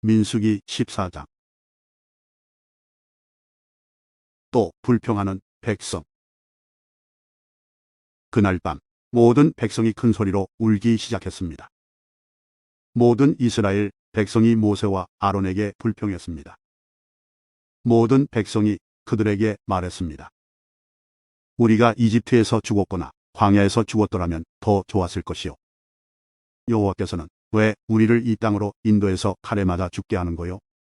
민수기 14장. 또 불평하는 백성. 그날 밤 모든 백성이 큰 소리로 울기 시작했습니다. 모든 이스라엘 백성이 모세와 아론에게 불평했습니다. 모든 백성이 그들에게 말했습니다. 우리가 이집트에서 죽었거나 광야에서 죽었더라면 더 좋았을 것이요. 여호와께서는 왜 우리를 이 땅으로 인도해서 칼에 맞아 죽게 하는 거요?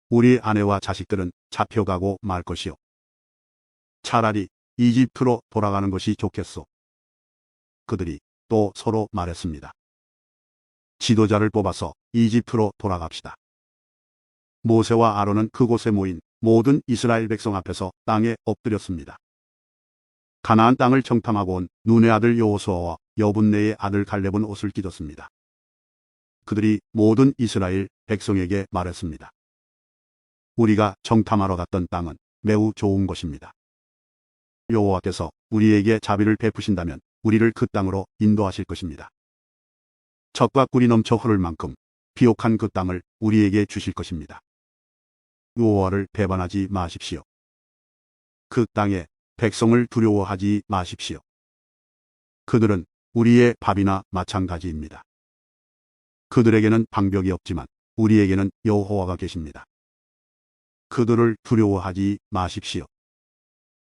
우리 아내와 자식들은 잡혀가고 말 것이요. 차라리 이집트로 돌아가는 것이 좋겠소. 그들이 또 서로 말했습니다. 지도자를 뽑아서 이집트로 돌아갑시다. 모세와 아론은 그곳에 모인 모든 이스라엘 백성 앞에서 땅에 엎드렸습니다. 가나안 땅을 정탐하고 온 눈의 아들 여호수아와 여분네의 아들 갈렙은 옷을 찢었습니다. 그들이 모든 이스라엘 백성에게 말했습니다. 우리가 정탐하러 갔던 땅은 매우 좋은 것입니다. 여호와께서 우리에게 자비를 베푸신다면 우리를 그 땅으로 인도하실 것입니다. 젖과 꿀이 넘쳐 흐를 만큼 비옥한 그 땅을 우리에게 주실 것입니다. 여호와를 배반하지 마십시오. 그 땅에 백성을 두려워하지 마십시오. 그들은 우리의 밥이나 마찬가지입니다. 그들에게는 방벽이 없지만 우리에게는 여호와가 계십니다. 그들을 두려워하지 마십시오.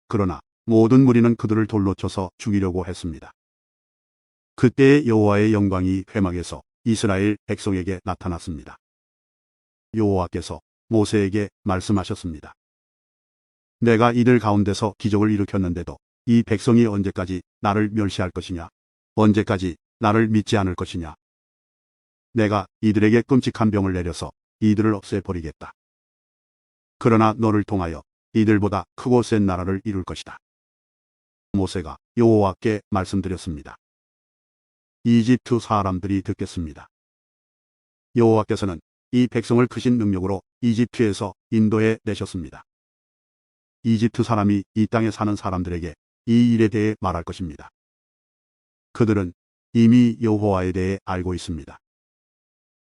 그러나 모든 무리는 그들을 돌로 쳐서 죽이려고 했습니다. 그때의 여호와의 영광이 회막에서 이스라엘 백성에게 나타났습니다. 여호와께서 모세에게 말씀하셨습니다. 내가 이들 가운데서 기적을 일으켰는데도 이 백성이 언제까지 나를 멸시할 것이냐? 언제까지 나를 믿지 않을 것이냐? 내가 이들에게 끔찍한 병을 내려서 이들을 없애버리겠다. 그러나 너를 통하여 이들보다 크고 센 나라를 이룰 것이다. 모세가 여호와께 말씀드렸습니다. 이집트 사람들이 듣겠습니다. 여호와께서는 이 백성을 크신 능력으로 이집트에서 인도해 내셨습니다. 이집트 사람이 이 땅에 사는 사람들에게 이 일에 대해 말할 것입니다. 그들은 이미 여호와에 대해 알고 있습니다.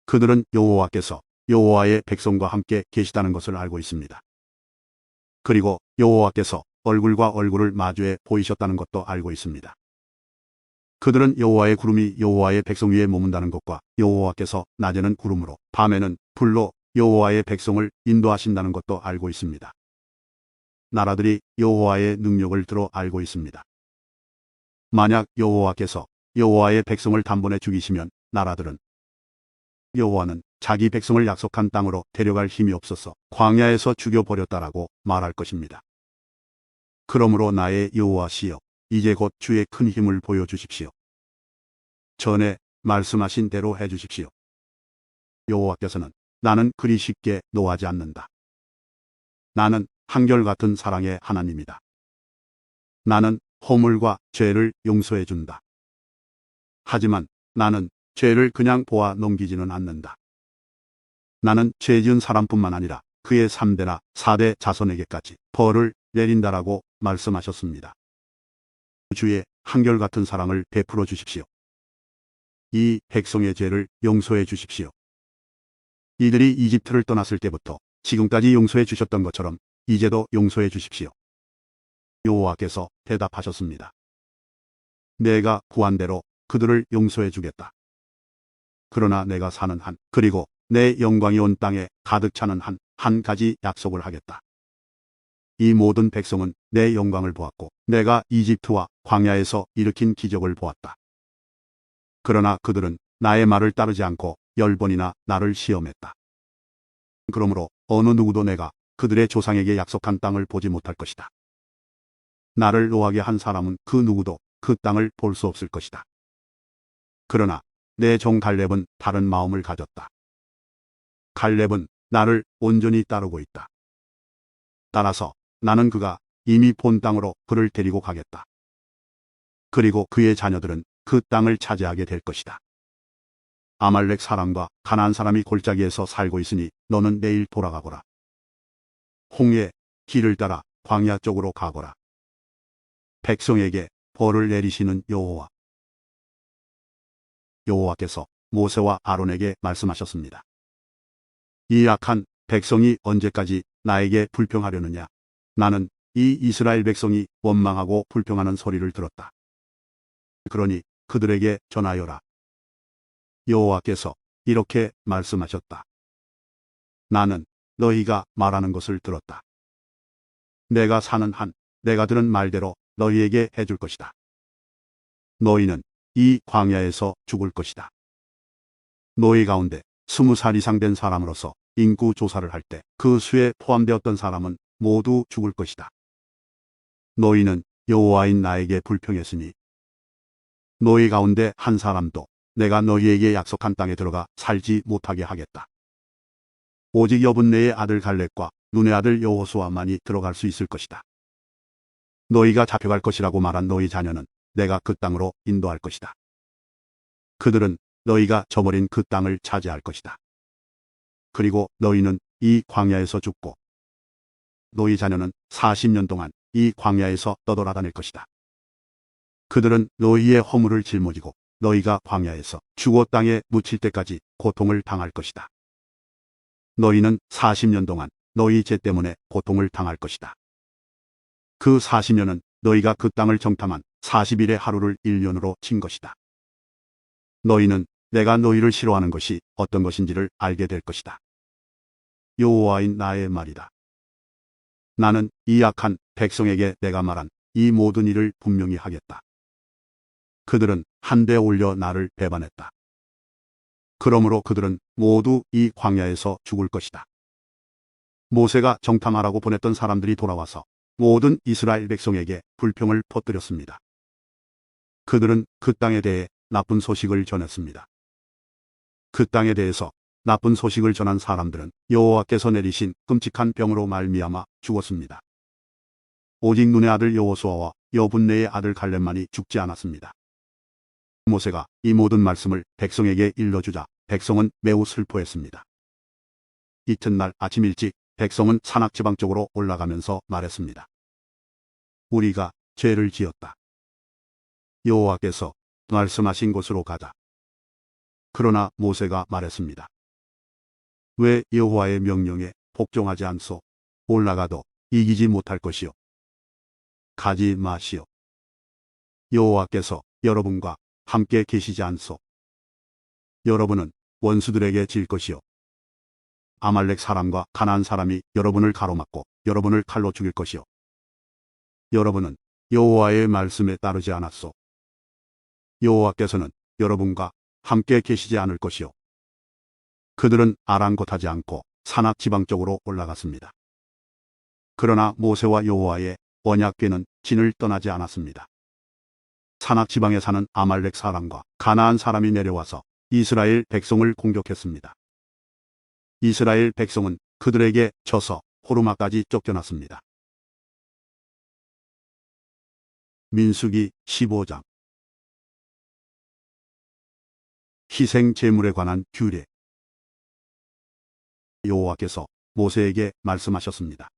그들은 여호와께서 여호와의 백성과 함께 계시다는 것을 알고 있습니다. 그리고 여호와께서 얼굴과 얼굴을 마주해 보이셨다는 것도 알고 있습니다. 그들은 여호와의 구름이 여호와의 백성 위에 머문다는 것과 여호와께서 낮에는 구름으로 밤에는 불로 여호와의 백성을 인도하신다는 것도 알고 있습니다. 나라들이 여호와의 능력을 들어 알고 있습니다. 만약 여호와께서 여호와의 백성을 단번에 죽이시면 나라들은 여호와는 자기 백성을 약속한 땅으로 데려갈 힘이 없어서 광야에서 죽여버렸다라고 말할 것입니다. 그러므로 나의 여호와시여, 이제 곧 주의 큰 힘을 보여주십시오. 전에 말씀하신 대로 해주십시오. 여호와께서는 나는 그리 쉽게 노하지 않는다. 나는 한결같은 사랑의 하나님이다. 나는 허물과 죄를 용서해 준다. 하지만 나는 죄를 그냥 보아 넘기지는 않는다. 나는 죄 지은 사람뿐만 아니라 그의 3대나 4대 자손에게까지 벌을 내린다라고 말씀하셨습니다. 주의 한결같은 사랑을 베풀어 주십시오. 이 백성의 죄를 용서해 주십시오. 이들이 이집트를 떠났을 때부터 지금까지 용서해 주셨던 것처럼 이제도 용서해 주십시오. 여호와께서 대답하셨습니다. 내가 구한 대로 그들을 용서해 주겠다. 그러나 내가 사는 한, 그리고 내 영광이 온 땅에 가득 차는 한, 한 가지 약속을 하겠다. 이 모든 백성은 내 영광을 보았고 내가 이집트와 광야에서 일으킨 기적을 보았다. 그러나 그들은 나의 말을 따르지 않고 10번이나 나를 시험했다. 그러므로 어느 누구도 내가 그들의 조상에게 약속한 땅을 보지 못할 것이다. 나를 노하게 한 사람은 그 누구도 그 땅을 볼 수 없을 것이다. 그러나 내 종 갈렙은 다른 마음을 가졌다. 갈렙은 나를 온전히 따르고 있다. 따라서 나는 그가 이미 본 땅으로 그를 데리고 가겠다. 그리고 그의 자녀들은 그 땅을 차지하게 될 것이다. 아말렉 사람과 가나안 사람이 골짜기에서 살고 있으니 너는 내일 돌아가거라. 홍해 길을 따라 광야 쪽으로 가거라. 백성에게 벌을 내리시는 여호와. 여호와께서 모세와 아론에게 말씀하셨습니다. 이 악한 백성이 언제까지 나에게 불평하려느냐. 나는 이 이스라엘 백성이 원망하고 불평하는 소리를 들었다. 그러니 그들에게 전하여라. 여호와께서 이렇게 말씀하셨다. 나는 너희가 말하는 것을 들었다. 내가 사는 한 내가 들은 말대로 너희에게 해줄 것이다. 너희는 이 광야에서 죽을 것이다. 너희 가운데 20살 이상 된 사람으로서 인구 조사를 할 때 그 수에 포함되었던 사람은 모두 죽을 것이다. 너희는 여호와인 나에게 불평했으니 너희 가운데 한 사람도 내가 너희에게 약속한 땅에 들어가 살지 못하게 하겠다. 오직 여분네의 아들 갈렙과 눈의 아들 여호수아만이 들어갈 수 있을 것이다. 너희가 잡혀갈 것이라고 말한 너희 자녀는 내가 그 땅으로 인도할 것이다. 그들은 너희가 저버린 그 땅을 차지할 것이다. 그리고 너희는 이 광야에서 죽고 너희 자녀는 40년 동안 이 광야에서 떠돌아다닐 것이다. 그들은 너희의 허물을 짊어지고 너희가 광야에서 죽어 땅에 묻힐 때까지 고통을 당할 것이다. 너희는 40년 동안 너희 죄 때문에 고통을 당할 것이다. 그 40년은 너희가 그 땅을 정탐한 40일의 하루를 1년으로 친 것이다. 너희는 내가 너희를 싫어하는 것이 어떤 것인지를 알게 될 것이다. 여호와인 나의 말이다. 나는 이 악한 백성에게 내가 말한 이 모든 일을 분명히 하겠다. 그들은 한데 올려 나를 배반했다. 그러므로 그들은 모두 이 광야에서 죽을 것이다. 모세가 정탐하라고 보냈던 사람들이 돌아와서 모든 이스라엘 백성에게 불평을 퍼뜨렸습니다. 그들은 그 땅에 대해 나쁜 소식을 전했습니다. 그 땅에 대해서 나쁜 소식을 전한 사람들은 여호와께서 내리신 끔찍한 병으로 말미암아 죽었습니다. 오직 눈의 아들 여호수아와 여분네의 아들 갈렙만이 죽지 않았습니다. 모세가 이 모든 말씀을 백성에게 일러주자 백성은 매우 슬퍼했습니다. 이튿날 아침 일찍 백성은 산악지방 쪽으로 올라가면서 말했습니다. 우리가 죄를 지었다. 여호와께서 말씀하신 곳으로 가자. 그러나 모세가 말했습니다. 왜 여호와의 명령에 복종하지 않소? 올라가도 이기지 못할 것이요. 가지 마시오. 여호와께서 여러분과 함께 계시지 않소. 여러분은 원수들에게 질 것이요. 아말렉 사람과 가나안 사람이 여러분을 가로막고 여러분을 칼로 죽일 것이요. 여러분은 여호와의 말씀에 따르지 않았소. 여호와께서는 여러분과 함께 계시지 않을 것이요. 그들은 아랑곳하지 않고 산악 지방 쪽으로 올라갔습니다. 그러나 모세와 여호와의 언약궤는 진을 떠나지 않았습니다. 산악 지방에 사는 아말렉 사람과 가나안 사람이 내려와서 이스라엘 백성을 공격했습니다. 이스라엘 백성은 그들에게 져서 호르마까지 쫓겨났습니다. 민수기 15장 희생 제물에 관한 규례. 여호와께서 모세에게 말씀하셨습니다.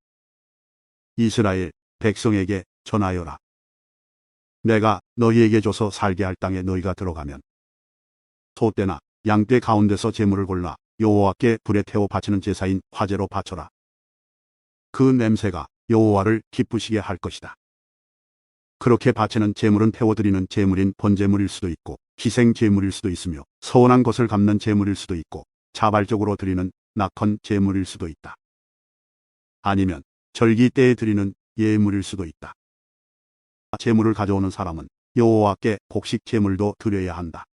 이스라엘 백성에게 전하여라. 내가 너희에게 줘서 살게 할 땅에 너희가 들어가면 소떼나 양떼 가운데서 제물을 골라 여호와께 불에 태워 바치는 제사인 화제로 바쳐라. 그 냄새가 여호와를 기쁘시게 할 것이다. 그렇게 바치는 제물은 태워드리는 제물인 번제물일 수도 있고 희생 제물일 수도 있으며 서운한 것을 갚는 제물일 수도 있고 자발적으로 드리는 낙헌 제물일 수도 있다. 아니면 절기 때에 드리는 예물일 수도 있다. 제물을 가져오는 사람은 여호와께 곡식 제물도 드려야 한다.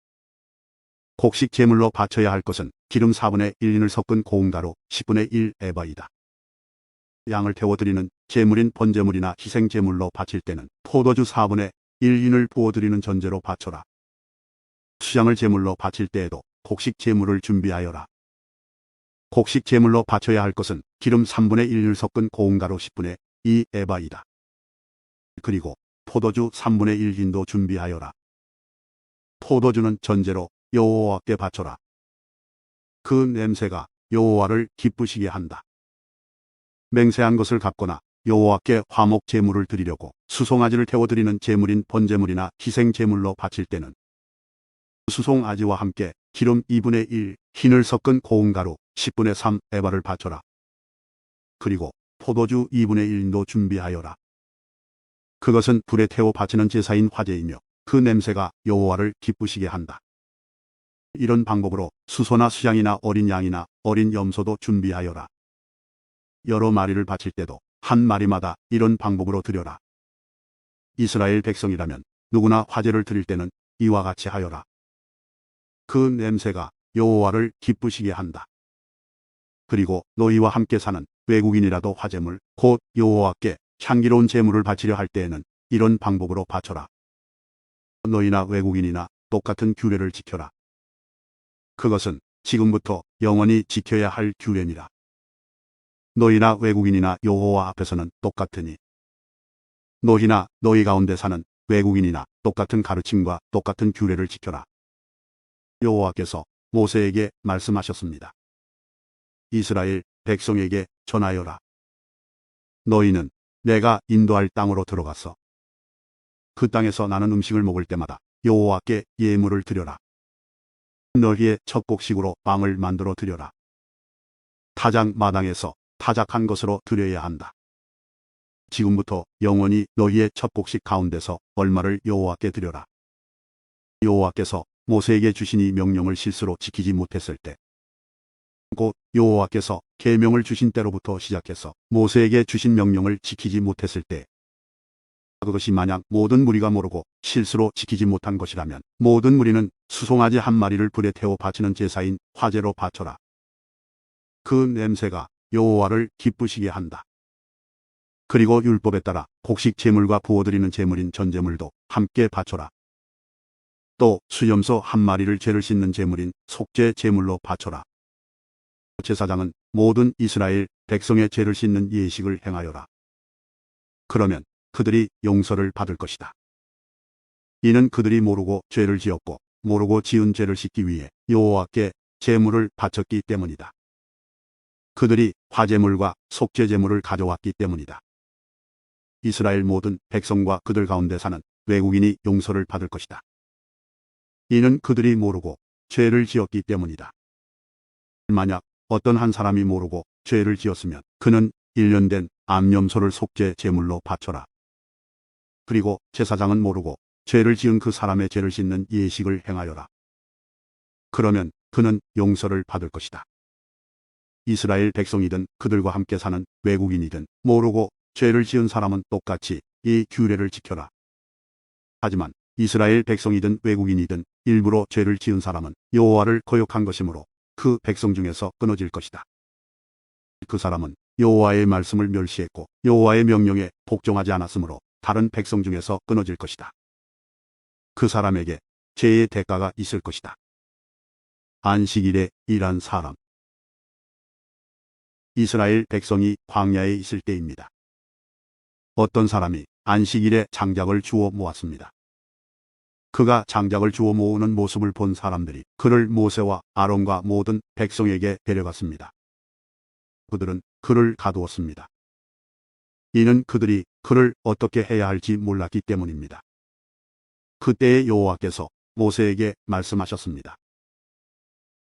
곡식 제물로 바쳐야 할 것은 기름 4분의 1인을 섞은 고운 가루 10분의 1 에바이다. 양을 태워드리는 제물인 번제물이나 희생 제물로 바칠 때는 포도주 4분의 1인을 부어드리는 전제로 바쳐라. 수양을 제물로 바칠 때에도 곡식 제물을 준비하여라. 곡식 제물로 바쳐야 할 것은 기름 3분의 1을 섞은 고운 가루 10분의 2 에바이다. 그리고 포도주 3분의 1인도 준비하여라. 포도주는 전제로 여호와께 바쳐라. 그 냄새가 여호와를 기쁘시게 한다. 맹세한 것을 갚거나 여호와께 화목 제물을 드리려고 수송아지를 태워드리는 제물인 번제물이나 희생 제물로 바칠 때는 수송아지와 함께 기름 2분의 1, 흰을 섞은 고운 가루 10분의 3 에바를 바쳐라. 그리고 포도주 2분의 1도 준비하여라. 그것은 불에 태워 바치는 제사인 화제이며 그 냄새가 여호와를 기쁘시게 한다. 이런 방법으로 수소나 수양이나 어린 양이나 어린 염소도 준비하여라. 여러 마리를 바칠 때도 한 마리마다 이런 방법으로 드려라. 이스라엘 백성이라면 누구나 화제를 드릴 때는 이와 같이 하여라. 그 냄새가 여호와를 기쁘시게 한다. 그리고 너희와 함께 사는 외국인이라도 화제물 곧 여호와께 향기로운 제물을 바치려 할 때에는 이런 방법으로 바쳐라. 너희나 외국인이나 똑같은 규례를 지켜라. 그것은 지금부터 영원히 지켜야 할 규례니라. 너희나 외국인이나 여호와 앞에서는 똑같으니 너희나 너희 가운데 사는 외국인이나 똑같은 가르침과 똑같은 규례를 지켜라. 여호와께서 모세에게 말씀하셨습니다. 이스라엘 백성에게 전하여라. 너희는 내가 인도할 땅으로 들어가서 그 땅에서 나는 음식을 먹을 때마다 여호와께 예물을 드려라. 너희의 첫 곡식으로 빵을 만들어 드려라. 타작 마당에서 타작한 것으로 드려야 한다. 지금부터 영원히 너희의 첫 곡식 가운데서 얼마를 여호와께 드려라. 여호와께서 모세에게 주신 이 명령을 실수로 지키지 못했을 때, 곧 여호와께서 계명을 주신 때로부터 시작해서 모세에게 주신 명령을 지키지 못했을 때, 그것이 만약 모든 무리가 모르고 실수로 지키지 못한 것이라면 모든 무리는 수송아지 한 마리를 불에 태워 바치는 제사인 화제로 바쳐라. 그 냄새가 여호와를 기쁘시게 한다. 그리고 율법에 따라 곡식 제물과 부어드리는 제물인 전제물도 함께 바쳐라. 또 수염소 한 마리를 죄를 씻는 제물인 속죄 제물로 바쳐라. 제사장은 모든 이스라엘 백성의 죄를 씻는 예식을 행하여라. 그러면 그들이 용서를 받을 것이다. 이는 그들이 모르고 죄를 지었고 모르고 지은 죄를 씻기 위해 여호와께 제물을 바쳤기 때문이다. 그들이 화제물과 속죄제물을 가져왔기 때문이다. 이스라엘 모든 백성과 그들 가운데 사는 외국인이 용서를 받을 것이다. 이는 그들이 모르고 죄를 지었기 때문이다. 만약 어떤 한 사람이 모르고 죄를 지었으면 그는 1년 된 암염소를 속죄 제물로 바쳐라. 그리고 제사장은 모르고 죄를 지은 그 사람의 죄를 씻는 예식을 행하여라. 그러면 그는 용서를 받을 것이다. 이스라엘 백성이든 그들과 함께 사는 외국인이든 모르고 죄를 지은 사람은 똑같이 이 규례를 지켜라. 하지만 이스라엘 백성이든 외국인이든 일부러 죄를 지은 사람은 여호와를 거역한 것이므로 그 백성 중에서 끊어질 것이다. 그 사람은 여호와의 말씀을 멸시했고 여호와의 명령에 복종하지 않았으므로 다른 백성 중에서 끊어질 것이다. 그 사람에게 죄의 대가가 있을 것이다. 안식일에 일한 사람. 이스라엘 백성이 광야에 있을 때입니다. 어떤 사람이 안식일에 장작을 주워 모았습니다. 그가 장작을 주워 모으는 모습을 본 사람들이 그를 모세와 아론과 모든 백성에게 데려갔습니다. 그들은 그를 가두었습니다. 이는 그들이 그를 어떻게 해야 할지 몰랐기 때문입니다. 그때에 여호와께서 모세에게 말씀하셨습니다.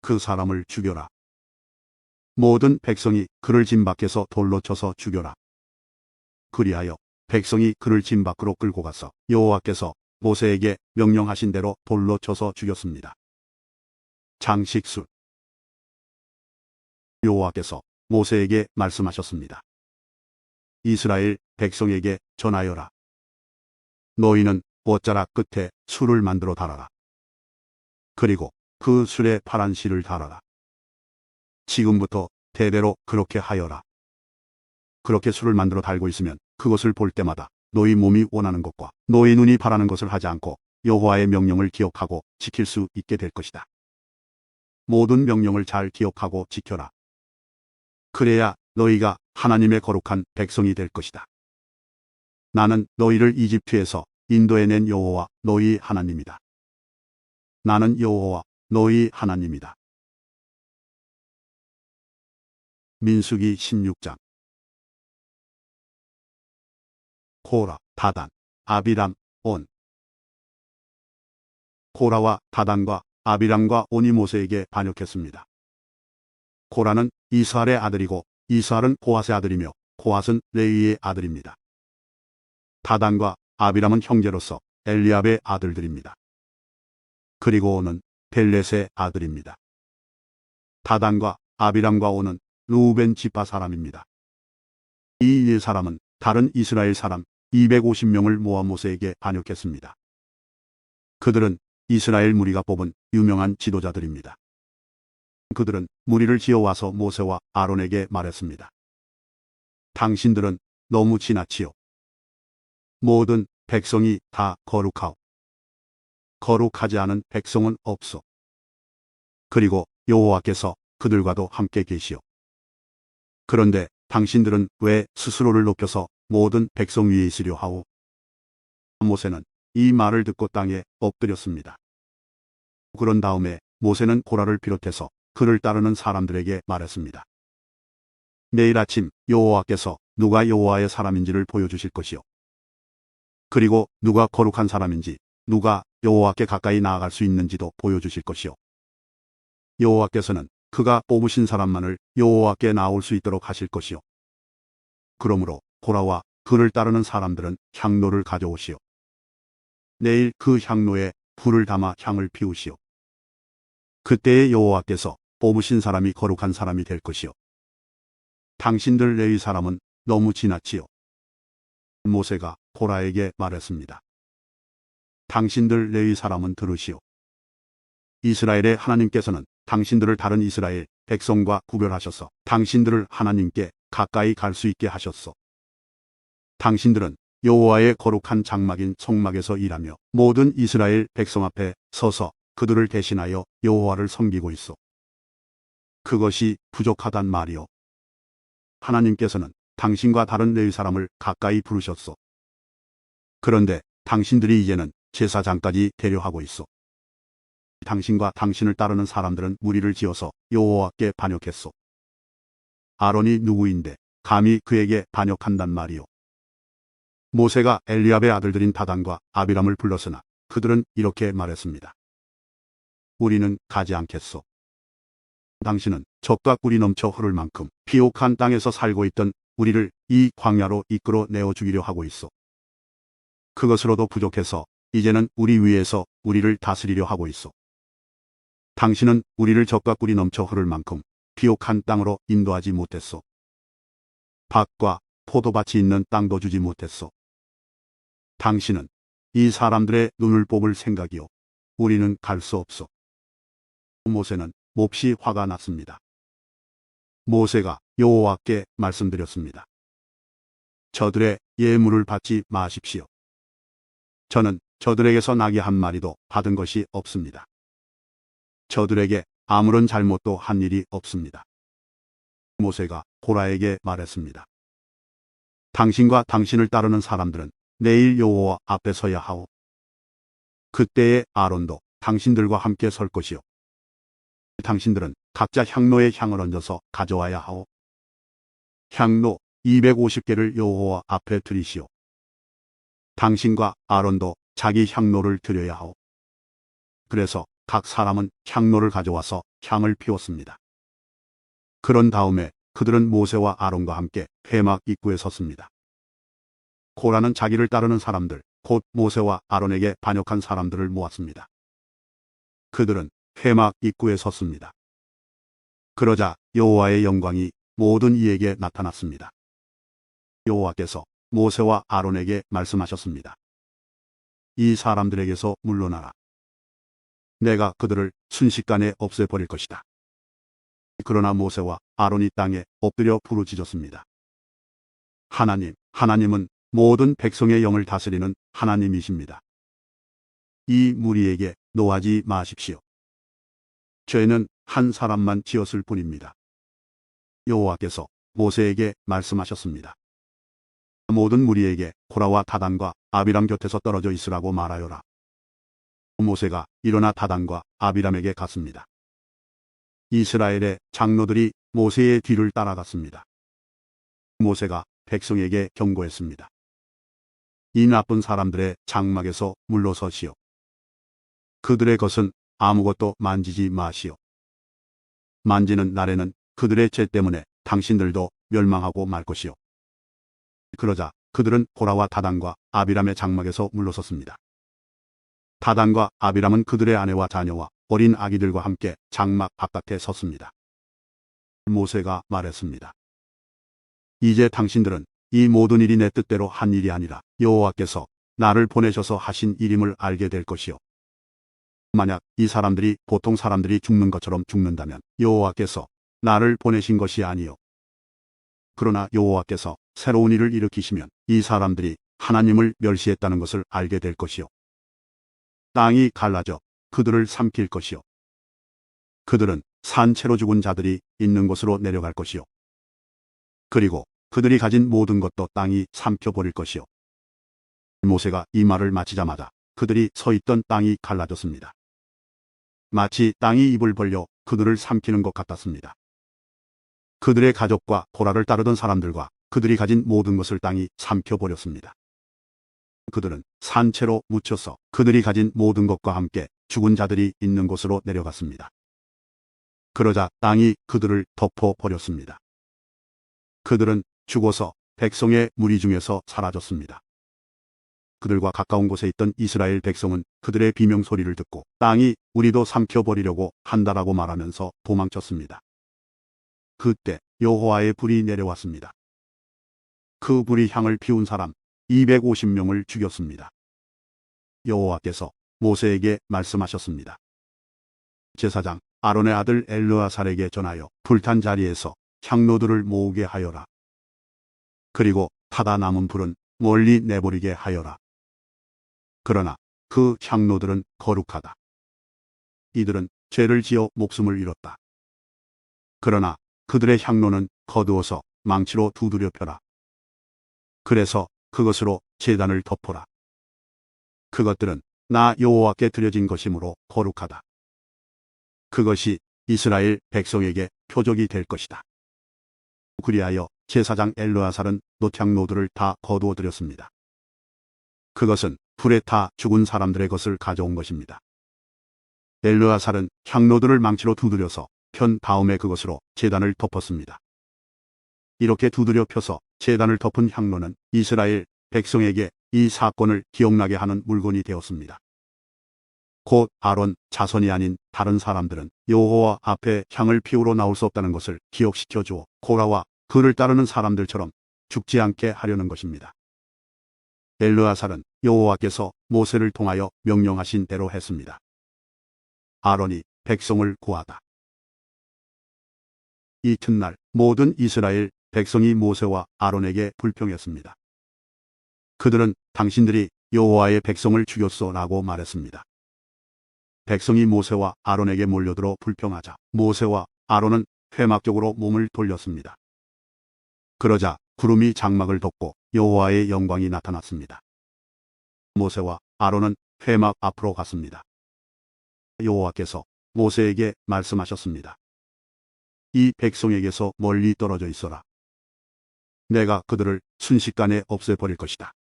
그 사람을 죽여라. 모든 백성이 그를 진 밖에서 돌로 쳐서 죽여라. 그리하여 백성이 그를 진 밖으로 끌고 가서 여호와께서 모세에게 명령하신 대로 돌로 쳐서 죽였습니다. 장식술. 여호와께서 모세에게 말씀하셨습니다. 이스라엘 백성에게 전하여라. 너희는 옷자락 끝에 술을 만들어 달아라. 그리고 그 술에 파란 실을 달아라. 지금부터 대대로 그렇게 하여라. 그렇게 술을 만들어 달고 있으면 그것을 볼 때마다 너희 몸이 원하는 것과 너희 눈이 바라는 것을 하지 않고 여호와의 명령을 기억하고 지킬 수 있게 될 것이다. 모든 명령을 잘 기억하고 지켜라. 그래야 너희가 하나님의 거룩한 백성이 될 것이다. 나는 너희를 이집트에서 인도해낸 여호와 너희 하나님이다. 나는 여호와 너희 하나님이다. 민수기 16장. 코라, 다단, 아비람, 온. 코라와 다단과 아비람과 온이 모세에게 반역했습니다. 고라는 이스할의 아들이고 이스할은 고핫의 아들이며 고핫은 레위의 아들입니다. 다단과 아비람은 형제로서 엘리압의 아들들입니다. 그리고 온은 벨렛의 아들입니다. 다단과 아비람과 온은 루벤 지파 사람입니다. 이 네 사람은 다른 이스라엘 사람 250명을 모아 모세에게 반역했습니다. 그들은 이스라엘 무리가 뽑은 유명한 지도자들입니다. 그들은 무리를 지어와서 모세와 아론에게 말했습니다. 당신들은 너무 지나치요. 모든 백성이 다 거룩하오. 거룩하지 않은 백성은 없어. 그리고 여호와께서 그들과도 함께 계시오. 그런데 당신들은 왜 스스로를 높여서 모든 백성 위에 있으려 하오? 모세는 이 말을 듣고 땅에 엎드렸습니다. 그런 다음에 모세는 고라를 비롯해서 그를 따르는 사람들에게 말했습니다. 내일 아침 여호와께서 누가 여호와의 사람인지를 보여주실 것이요. 그리고 누가 거룩한 사람인지, 누가 여호와께 가까이 나아갈 수 있는지도 보여주실 것이요. 여호와께서는 그가 뽑으신 사람만을 여호와께 나올 수 있도록 하실 것이요. 그러므로 고라와 그를 따르는 사람들은 향로를 가져오시오. 내일 그 향로에 불을 담아 향을 피우시오. 그때에 여호와께서 뽑으신 사람이 거룩한 사람이 될 것이요. 당신들 레위 사람은 너무 지나치요. 모세가 고라에게 말했습니다. 당신들 레위 사람은 들으시오. 이스라엘의 하나님께서는 당신들을 다른 이스라엘 백성과 구별하셔서 당신들을 하나님께 가까이 갈 수 있게 하셨소. 당신들은 여호와의 거룩한 장막인 성막에서 일하며 모든 이스라엘 백성 앞에 서서 그들을 대신하여 여호와를 섬기고 있어. 그것이 부족하단 말이오. 하나님께서는 당신과 다른 레위 사람을 가까이 부르셨소. 그런데 당신들이 이제는 제사장까지 데려하고 있어. 당신과 당신을 따르는 사람들은 무리를 지어서 여호와께 반역했소. 아론이 누구인데 감히 그에게 반역한단 말이오. 모세가 엘리압의 아들들인 다단과 아비람을 불렀으나 그들은 이렇게 말했습니다. 우리는 가지 않겠소. 당신은 젖과 꿀이 넘쳐 흐를 만큼 비옥한 땅에서 살고 있던 우리를 이 광야로 이끌어 내어 주기려 하고 있어. 그것으로도 부족해서 이제는 우리 위에서 우리를 다스리려 하고 있어. 당신은 우리를 젖과 꿀이 넘쳐 흐를 만큼 비옥한 땅으로 인도하지 못했소. 밭과 포도밭이 있는 땅도 주지 못했소. 당신은 이 사람들의 눈을 뽑을 생각이요. 우리는 갈 수 없소. 모세는 몹시 화가 났습니다. 모세가 여호와께 말씀드렸습니다. 저들의 예물을 받지 마십시오. 저는 저들에게서 나귀 한 마리도 받은 것이 없습니다. 저들에게 아무런 잘못도 한 일이 없습니다. 모세가 고라에게 말했습니다. 당신과 당신을 따르는 사람들은 내일 여호와 앞에 서야 하오. 그때에 아론도 당신들과 함께 설 것이요. 당신들은 각자 향로에 향을 얹어서 가져와야 하오. 향로 250개를 여호와 앞에 드리시오. 당신과 아론도 자기 향로를 드려야 하오. 그래서 각 사람은 향로를 가져와서 향을 피웠습니다. 그런 다음에 그들은 모세와 아론과 함께 회막 입구에 섰습니다. 고라는 자기를 따르는 사람들, 곧 모세와 아론에게 반역한 사람들을 모았습니다. 그들은 회막 입구에 섰습니다. 그러자 여호와의 영광이 모든 이에게 나타났습니다. 여호와께서 모세와 아론에게 말씀하셨습니다. 이 사람들에게서 물러나라. 내가 그들을 순식간에 없애버릴 것이다. 그러나 모세와 아론이 땅에 엎드려 부르짖었습니다. 하나님은 모든 백성의 영을 다스리는 하나님이십니다. 이 무리에게 노하지 마십시오. 죄는 한 사람만 지었을 뿐입니다. 여호와께서 모세에게 말씀하셨습니다. 모든 무리에게 고라와 다단과 아비람 곁에서 떨어져 있으라고 말하여라. 모세가 일어나 다단과 아비람에게 갔습니다. 이스라엘의 장로들이 모세의 뒤를 따라갔습니다. 모세가 백성에게 경고했습니다. 이 나쁜 사람들의 장막에서 물러서시오. 그들의 것은 아무것도 만지지 마시오. 만지는 날에는 그들의 죄 때문에 당신들도 멸망하고 말 것이오. 그러자 그들은 고라와 다단과 아비람의 장막에서 물러섰습니다. 다단과 아비람은 그들의 아내와 자녀와 어린 아기들과 함께 장막 바깥에 섰습니다. 모세가 말했습니다. 이제 당신들은 이 모든 일이 내 뜻대로 한 일이 아니라 여호와께서 나를 보내셔서 하신 일임을 알게 될 것이요. 만약 이 사람들이 보통 사람들이 죽는 것처럼 죽는다면 여호와께서 나를 보내신 것이 아니요. 그러나 여호와께서 새로운 일을 일으키시면 이 사람들이 하나님을 멸시했다는 것을 알게 될 것이요. 땅이 갈라져 그들을 삼킬 것이요. 그들은 산채로 죽은 자들이 있는 곳으로 내려갈 것이요. 그리고 그들이 가진 모든 것도 땅이 삼켜버릴 것이요. 모세가 이 말을 마치자마자 그들이 서 있던 땅이 갈라졌습니다. 마치 땅이 입을 벌려 그들을 삼키는 것 같았습니다. 그들의 가족과 고라를 따르던 사람들과 그들이 가진 모든 것을 땅이 삼켜버렸습니다. 그들은 산채로 묻혀서 그들이 가진 모든 것과 함께 죽은 자들이 있는 곳으로 내려갔습니다. 그러자 땅이 그들을 덮어버렸습니다. 그들은 죽어서 백성의 무리 중에서 사라졌습니다. 그들과 가까운 곳에 있던 이스라엘 백성은 그들의 비명소리를 듣고 땅이 우리도 삼켜버리려고 한다라고 말하면서 도망쳤습니다. 그때 여호와의 불이 내려왔습니다. 그 불이 향을 피운 사람 250명을 죽였습니다. 여호와께서 모세에게 말씀하셨습니다. 제사장 아론의 아들 엘르아살에게 전하여 불탄 자리에서 향로들을 모으게 하여라. 그리고 타다 남은 불은 멀리 내버리게 하여라. 그러나 그 향로들은 거룩하다. 이들은 죄를 지어 목숨을 잃었다. 그러나 그들의 향로는 거두어서 망치로 두드려 펴라. 그래서 그것으로 제단을 덮어라. 그것들은 나 여호와께 드려진 것이므로 거룩하다. 그것이 이스라엘 백성에게 표적이 될 것이다. 그리하여 제사장 엘르아살은 놋향로들을 다 거두어 드렸습니다. 그것은 불에 타 죽은 사람들의 것을 가져온 것입니다. 엘르아살은 향로들을 망치로 두드려서 편 다음에 그것으로 제단을 덮었습니다. 이렇게 두드려 펴서 제단을 덮은 향로는 이스라엘 백성에게 이 사건을 기억나게 하는 물건이 되었습니다. 곧 아론 자손이 아닌 다른 사람들은 여호와 앞에 향을 피우러 나올 수 없다는 것을 기억시켜 주어 고라와 그를 따르는 사람들처럼 죽지 않게 하려는 것입니다. 엘르아살은 여호와께서 모세를 통하여 명령하신 대로 했습니다. 아론이 백성을 구하다. 이튿날 모든 이스라엘 백성이 모세와 아론에게 불평했습니다. 그들은 당신들이 여호와의 백성을 죽였소라고 말했습니다. 백성이 모세와 아론에게 몰려들어 불평하자 모세와 아론은 회막적으로 몸을 돌렸습니다. 그러자 구름이 장막을 덮고 여호와의 영광이 나타났습니다. 모세와 아론은 회막 앞으로 갔습니다. 여호와께서 모세에게 말씀하셨습니다. 이 백성에게서 멀리 떨어져 있어라. 내가 그들을 순식간에 없애버릴 것이다.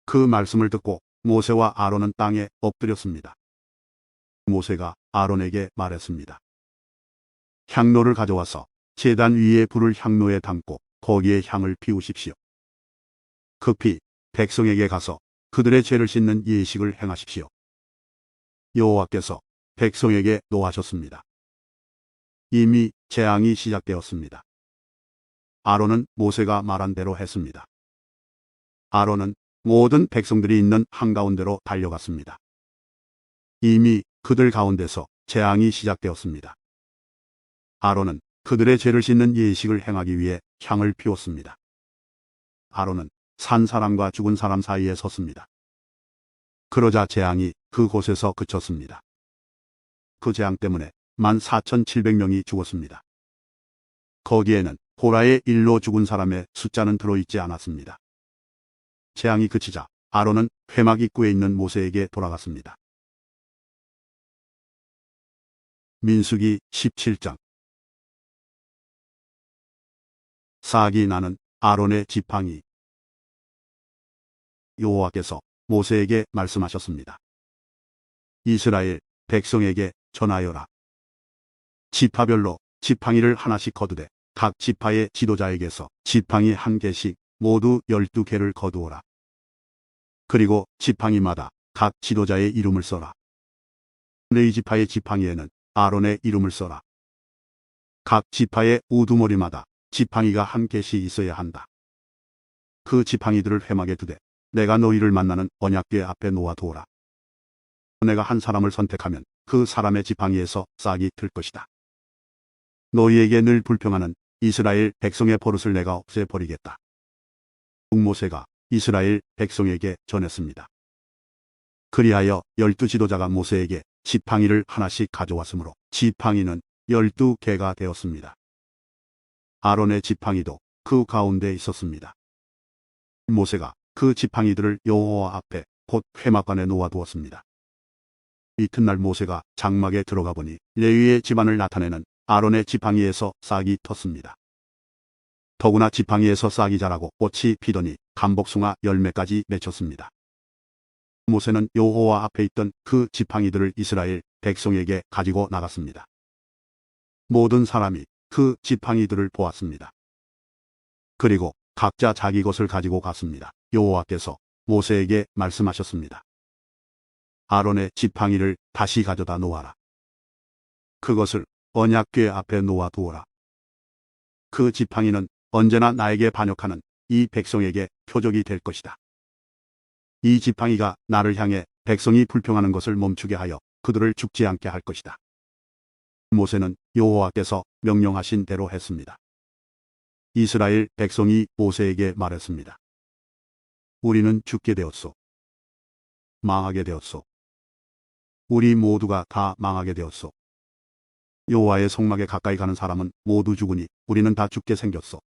그 말씀을 듣고 모세와 아론은 땅에 엎드렸습니다. 모세가 아론에게 말했습니다. 향로를 가져와서 제단 위에 불을 향로에 담고 거기에 향을 피우십시오. 급히 백성에게 가서 그들의 죄를 씻는 예식을 행하십시오. 여호와께서 백성에게 노하셨습니다. 이미 재앙이 시작되었습니다. 아론은 모세가 말한 대로 했습니다. 아론은 모든 백성들이 있는 한가운데로 달려갔습니다. 이미 그들 가운데서 재앙이 시작되었습니다. 아론은 그들의 죄를 씻는 예식을 행하기 위해 향을 피웠습니다. 아론은 산 사람과 죽은 사람 사이에 섰습니다. 그러자 재앙이 그곳에서 그쳤습니다. 그 재앙 때문에 14,700명이 죽었습니다. 거기에는 고라의 일로 죽은 사람의 숫자는 들어있지 않았습니다. 재앙이 그치자 아론은 회막 입구에 있는 모세에게 돌아갔습니다. 민수기 17장. 싹이 나는 아론의 지팡이. 여호와께서 모세에게 말씀하셨습니다. 이스라엘 백성에게 전하여라. 지파별로 지팡이를 하나씩 거두되 각 지파의 지도자에게서 지팡이 한 개씩 모두 12개를 거두어라. 그리고 지팡이마다 각 지도자의 이름을 써라. 네 지파의 지팡이에는 아론의 이름을 써라. 각 지파의 우두머리마다 지팡이가 한 개씩 있어야 한다. 그 지팡이들을 회막에 두되 내가 너희를 만나는 언약궤 앞에 놓아두어라. 내가 한 사람을 선택하면 그 사람의 지팡이에서 싹이 틀 것이다. 너희에게 늘 불평하는 이스라엘 백성의 버릇을 내가 없애버리겠다. 모세가 이스라엘 백성에게 전했습니다. 그리하여 12지도자가 모세에게 지팡이를 하나씩 가져왔으므로 지팡이는 12개가 되었습니다. 아론의 지팡이도 그 가운데 있었습니다. 모세가 그 지팡이들을 여호와 앞에 곧 회막관에 놓아두었습니다. 이튿날 모세가 장막에 들어가 보니 레위의 집안을 나타내는 아론의 지팡이에서 싹이 텄습니다. 더구나 지팡이에서 싹이 자라고 꽃이 피더니 감복숭아 열매까지 맺혔습니다. 모세는 여호와 앞에 있던 그 지팡이들을 이스라엘 백성에게 가지고 나갔습니다. 모든 사람이 그 지팡이들을 보았습니다. 그리고 각자 자기 것을 가지고 갔습니다. 여호와께서 모세에게 말씀하셨습니다. 아론의 지팡이를 다시 가져다 놓아라. 그것을 언약궤 앞에 놓아두어라. 그 지팡이는 언제나 나에게 반역하는 이 백성에게 표적이 될 것이다. 이 지팡이가 나를 향해 백성이 불평하는 것을 멈추게 하여 그들을 죽지 않게 할 것이다. 모세는 여호와께서 명령하신 대로 했습니다. 이스라엘 백성이 모세에게 말했습니다. 우리는 죽게 되었소. 망하게 되었소. 우리 모두가 다 망하게 되었소. 여호와의 성막에 가까이 가는 사람은 모두 죽으니 우리는 다 죽게 생겼소.